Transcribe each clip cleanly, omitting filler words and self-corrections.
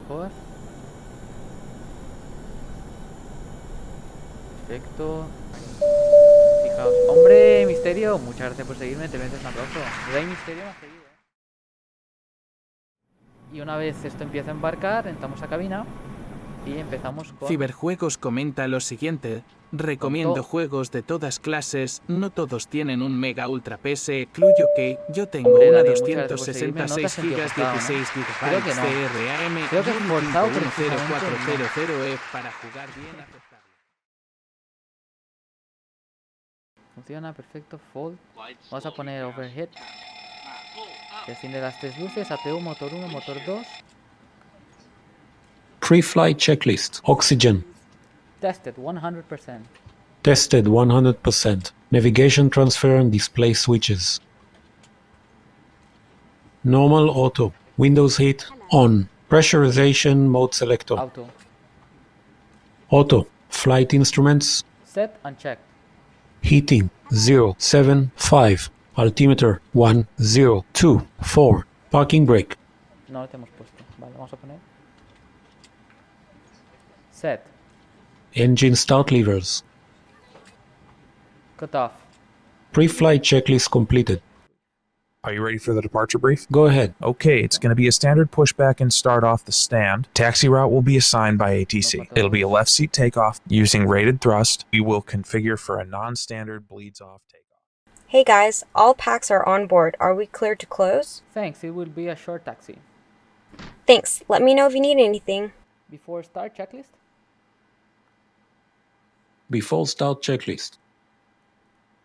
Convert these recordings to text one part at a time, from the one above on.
mejor. Perfecto. Fijaos. ¡Hombre, Misterio! Muchas gracias por seguirme, te mereces un aplauso. Rey Misterio me ha seguido. Y una vez esto empieza a embarcar, entramos a cabina y empezamos con... Ciberjuegos comenta lo siguiente. Recomiendo juegos de todas clases, no todos tienen un mega ultra PS, incluyo que yo tengo Hombre, una Daniel, muchas gracias por seguirme. No te has 266 sentido GB forzado, ¿no? 16 Creo que GB no. DRAM Creo que forzado precisamente no. 10400E para jugar bien aceptable. Funciona, perfecto, fold. Vamos a poner overhead. Que enciende las tres luces, APU, motor 1, motor 2. Pre-flight checklist. Oxygen. Tested 100%. Tested 100%. Navigation transfer and display switches. Normal auto. Windows heat on. Pressurization mode selector. Auto. Auto. Flight instruments. Set and check. Heating 075. Altimeter 1024. Parking brake. No lo tenemos puesto. Vale, vamos a poner. Set. Engine start levers. Cut off. Pre-flight checklist completed. Are you ready for the departure brief? Go ahead. Okay, it's going to be a standard pushback and start off the stand. Taxi route will be assigned by ATC. It'll be a left seat takeoff using rated thrust. We will configure for a non-standard bleeds off takeoff. Hey guys, all packs are on board. Are we clear to close? Thanks, it will be a short taxi. Thanks. Let me know if you need anything. Before start checklist. Before start checklist.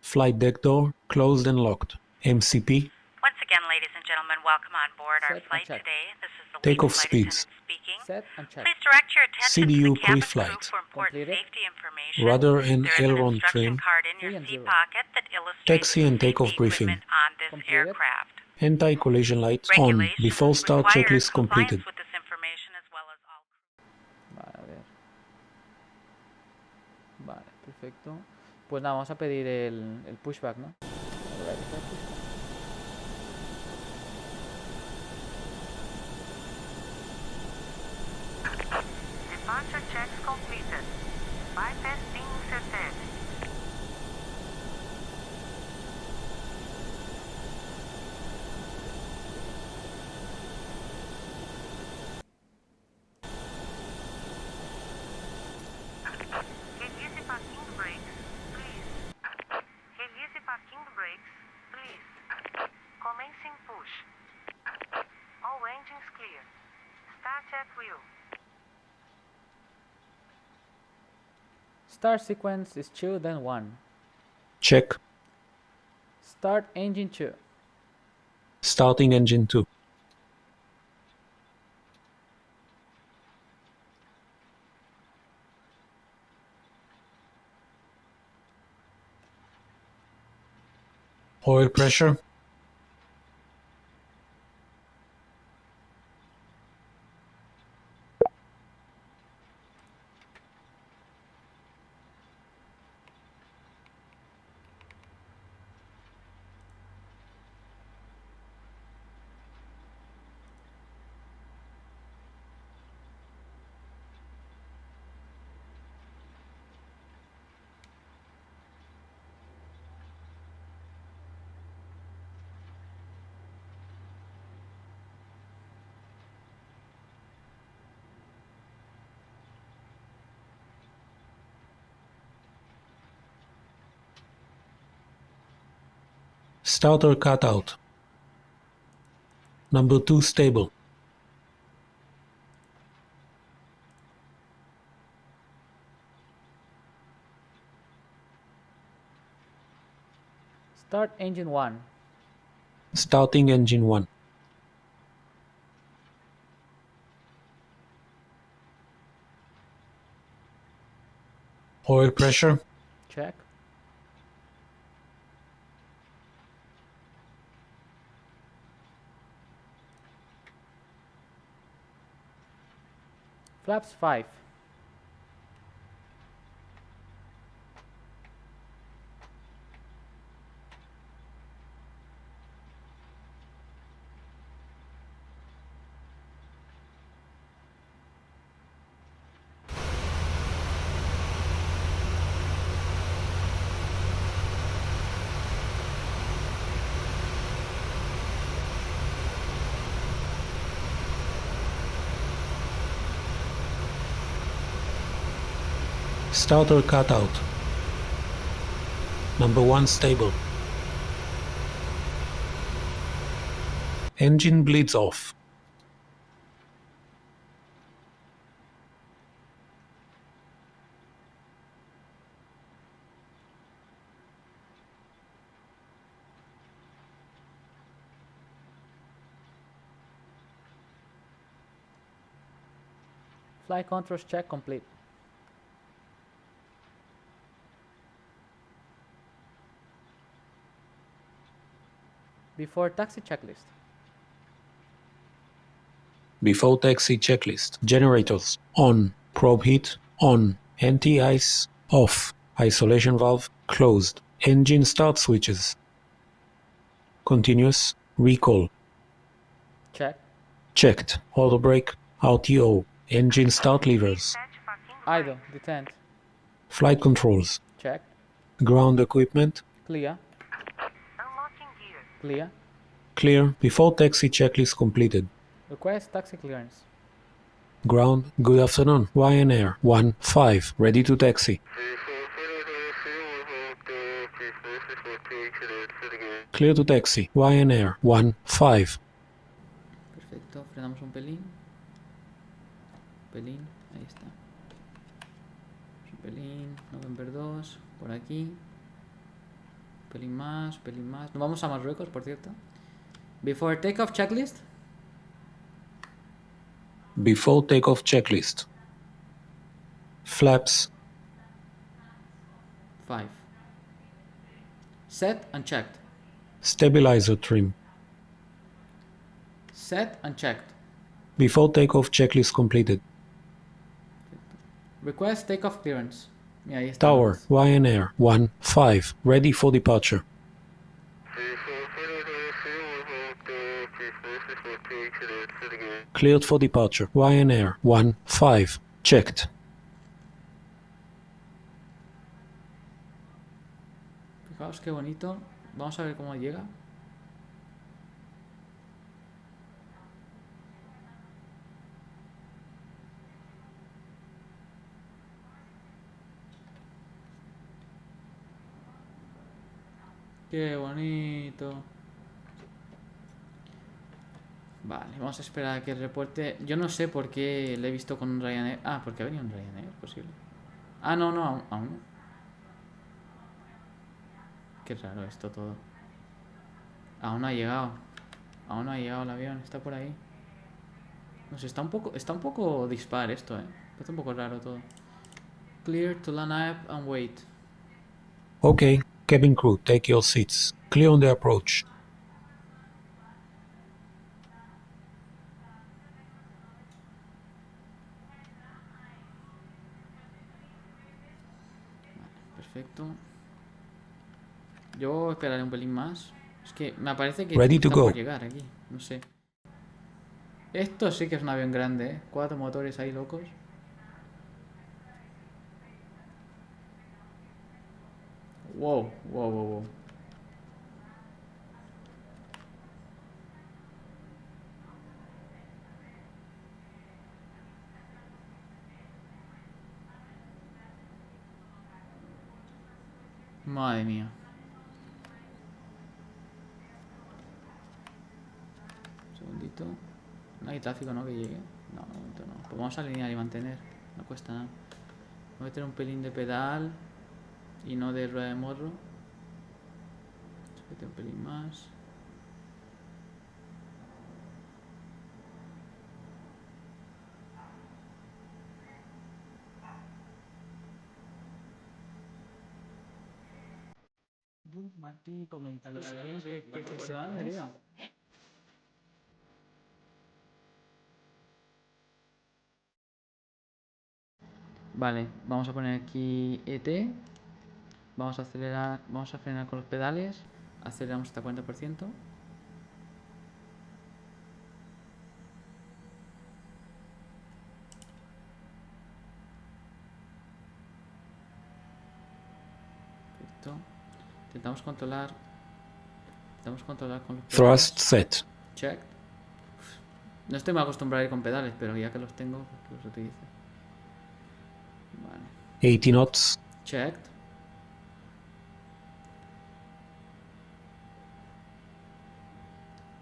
Flight deck door closed and locked. MCP. Once again, ladies and gentlemen, welcome on board our Set and flight check. today. This is the Takeoff lead flight speeds. attendant speaking. Set and check. Please direct your attention CDU to the cabin crew pre-flight. for important Completed. safety information. Rudder and There is an aileron instruction trim. card in your 3 and seat 0. pocket that illustrates Taxi and the takeoff safety briefing. equipment on this Completed. aircraft. Anti-collision lights on. Regulations Before start require checklist compliance completed. with this information as well as all crew. Vale, a ver. Vale, perfecto. Pues nada, vamos a pedir el pushback, ¿no? Departure checks completed. Bypass being inserted. Release the parking brakes, please. Release the parking brakes, please. Commencing push. All engines clear. Start at wheel. Start sequence is 2, then 1. Check. Start engine 2. Starting engine 2. Oil pressure. Starter cutout. Number 2 stable. Start engine 1. Starting engine 1. Oil pressure. Check. Flaps 5. Starter cutout. Number 1 stable. Engine bleeds off. Flight controls check complete. Before taxi checklist. Before taxi checklist. Generators on. Probe heat on. Anti-ice off. Isolation valve closed. Engine start switches. Continuous recall. Check. Checked. Auto brake RTO. Engine start levers. Dispatch for King Idle. Brakes. Detent. Flight controls. Check. Ground equipment. Clear. Unlocking gear. Clear. Clear. Before taxi checklist completed. Request taxi clearance. Ground. Good afternoon. Ryanair 1-5. Ready to taxi. Clear to taxi. Ryanair 1-5. Perfecto. Frenamos un pelín. Pelín. Ahí está. Un pelín. November 2. Por aquí. Pelín más. Pelín más. Nos vamos a Marruecos, por cierto. Before takeoff checklist. Before takeoff checklist. Flaps. 5. Set and checked. Stabilizer trim. Set and checked. Before takeoff checklist completed. Request takeoff clearance. Mira, ahí está. Tower. Ryanair 1-5. Ready for departure. Cleared for departure. Ryanair 1-5. Checked. Fijaos qué bonito. Vamos a ver cómo llega. Qué bonito. Vale, vamos a esperar a que el reporte. Yo no sé por qué le he visto con un Ryanair. Ah, porque ha venido un Ryanair, posible. Ah, no, no, aún no. Qué raro esto todo. Aún no ha llegado. Aún no ha llegado el avión, está por ahí. No sé, está un poco dispar esto, Parece un poco raro todo. Clear to land up and wait. Okay. Cabin crew, take your seats. Clear on the approach. Perfecto. Yo esperaré un pelín más. Es que me parece que Ready to está go. por llegar aquí. No sé. Esto sí que es un avión grande, 4 motores ahí locos. Wow, wow, wow, wow. Madre mía. Un segundito. No hay tráfico, ¿no? Que llegue. No, de momento no. Pues vamos a alinear y mantener. No cuesta nada. Voy a meter un pelín de pedal y no de rueda de morro. Vamos a meter un pelín más. Vale, vamos a poner aquí ET. Vamos a acelerar, vamos a frenar con los pedales. Aceleramos hasta 40%. Perfecto. Intentamos controlar con los pedales. Thrust set. Check. No estoy muy acostumbrado a ir con pedales, pero ya que los tengo, pues que los utilice. Vale. 80 knots. Checked.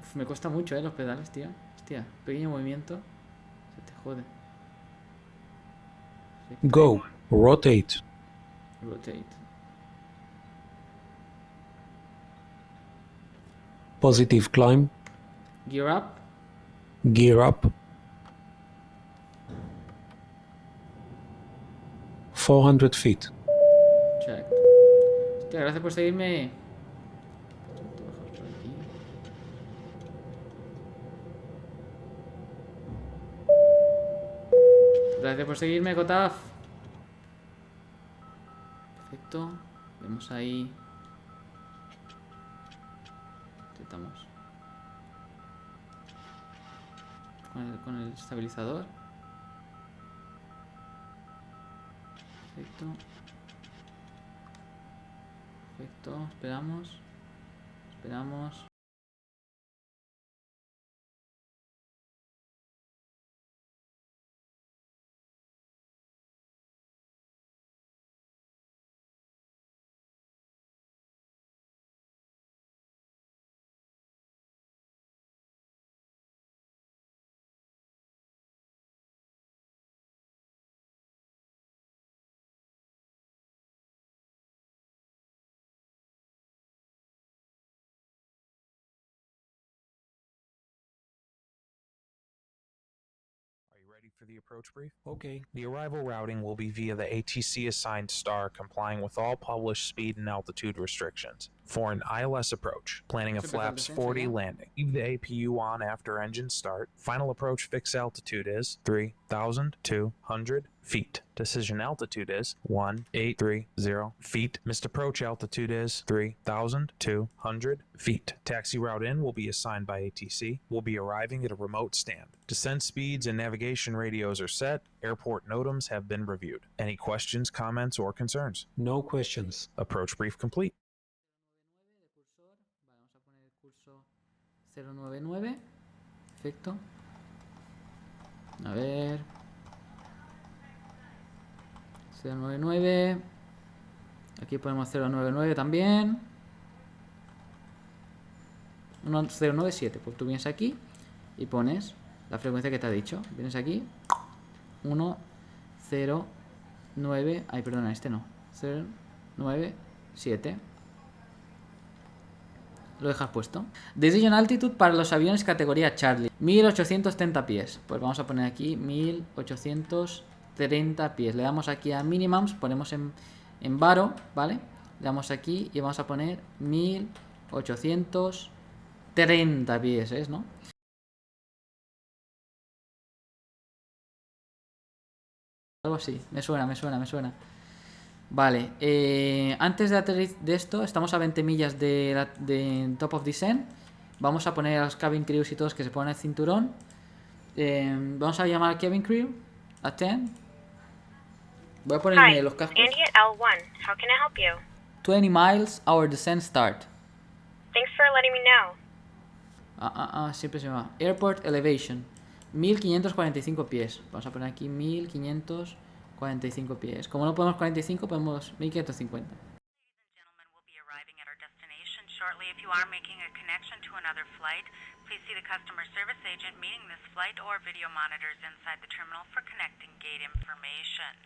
Uf, me cuesta mucho, los pedales, tío. Hostia, pequeño movimiento. Se te jode. Perfecto. Go. Rotate. Rotate. Positive climb. Gear up. Gear up. 400 feet. Check. Hostia, gracias por seguirme. Gracias por seguirme, Kotaf. Perfecto. Vemos ahí. Intentamos. Con el estabilizador. Perfecto. Perfecto. Esperamos. Esperamos. Are you ready for the approach brief? Okay. The arrival routing will be via the ATC assigned star complying with all published speed and altitude restrictions. For an ILS approach, planning a Super flaps defensa, 40 yeah. landing. Leave the APU on after engine start. Final approach fixed altitude is 3,200 feet. Decision altitude is 1830 feet. Missed approach altitude is 3,200 feet. Taxi route in will be assigned by ATC. We'll be arriving at a remote stand. Descent speeds and navigation radios are set. Airport NOTAMs have been reviewed. Any questions, comments, or concerns? No questions. Approach brief complete. 099. Perfecto. A ver. 099. Aquí ponemos 099 también. 097. Pues tú vienes aquí y pones la frecuencia que te ha dicho. Vienes aquí. 109. Ay, perdona, este no. 097. Lo dejas puesto. Decision altitude para los aviones categoría Charlie. 1830 pies. Pues vamos a poner aquí 1830 pies. Le damos aquí a minimums. Ponemos en varo, ¿vale? Le damos aquí y vamos a poner 1830 pies, ¿es, no? Algo así. Me suena. Vale, antes de esto, estamos a 20 millas de top of descent. Vamos a poner a los cabin crews y todos que se ponen el cinturón. Vamos a llamar al cabin crew a 10. Voy a ponerme los cascos. Andy at L1. How can I help you? 20 miles, our descent start. Thanks for letting me know. Siempre se llama. Airport elevation. 1545 pies. Vamos a poner aquí 1545 pies. Como no podemos 45, podemos 1550. Shortly, if you are making a connection to another flight, please see the customer service agent meeting this flight or video monitors inside the terminal for connecting gate information.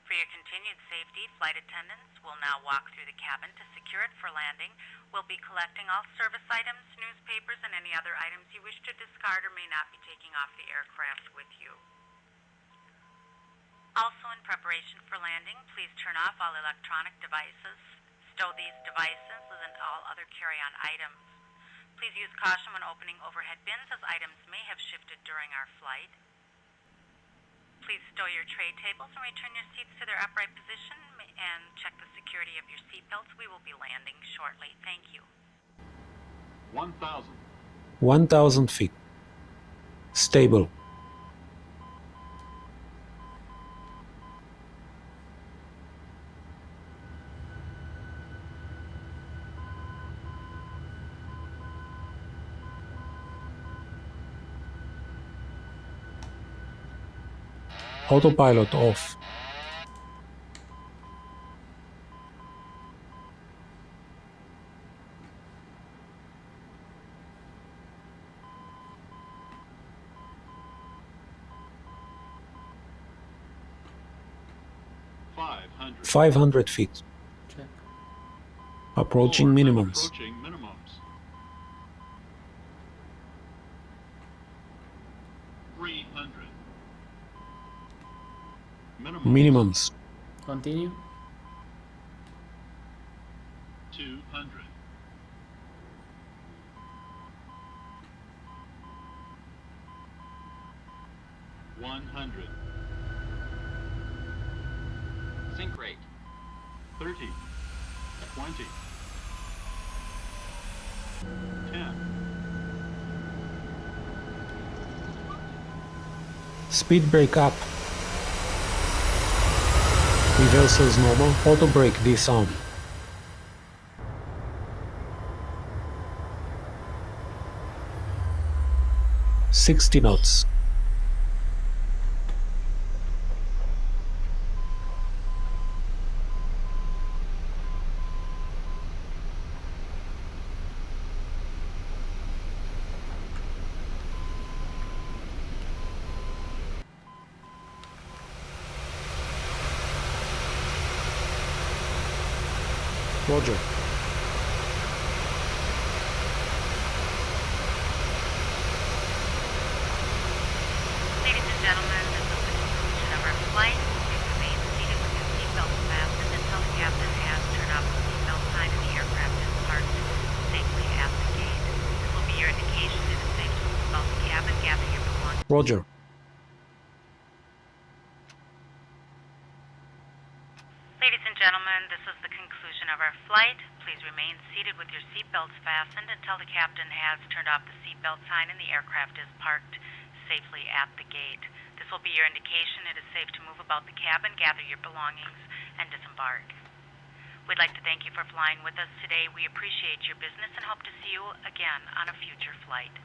For your continued safety, flight attendants will now walk through the cabin to secure it for landing. We'll be collecting all service items, newspapers, and any other items you wish to discard or may not be taking off the aircraft with you. Also, in preparation for landing, please turn off all electronic devices. Stow these devices and all other carry-on items. Please use caution when opening overhead bins as items may have shifted during our flight. Please stow your tray tables and return your seats to their upright position and check the security of your seat belts. We will be landing shortly. Thank you. 1,000 feet. Stable. Autopilot off. 500 feet. Check. Approaching minimums. Minimums. Continue. 200. 100. Sync rate. 30. 20. 10. Speed brake up. Reversals normal. Auto brake disarm. $60 knots. Roger. Ladies and gentlemen, this is the conclusion of our flight. Please remain seated with your seatbelts fastened until the captain has turned off the seatbelt sign and the aircraft is parked safely at the gate. This will be your indication it is safe to move about the cabin, gather your belongings. Roger. Ladies and gentlemen, this is the conclusion of our flight. Please remain seated with your seatbelts fastened until the captain has turned off the seatbelt sign and the aircraft is parked safely at the gate. This will be your indication it is safe to move about the cabin, gather your belongings, and disembark. We'd like to thank you for flying with us today. We appreciate your business and hope to see you again on a future flight.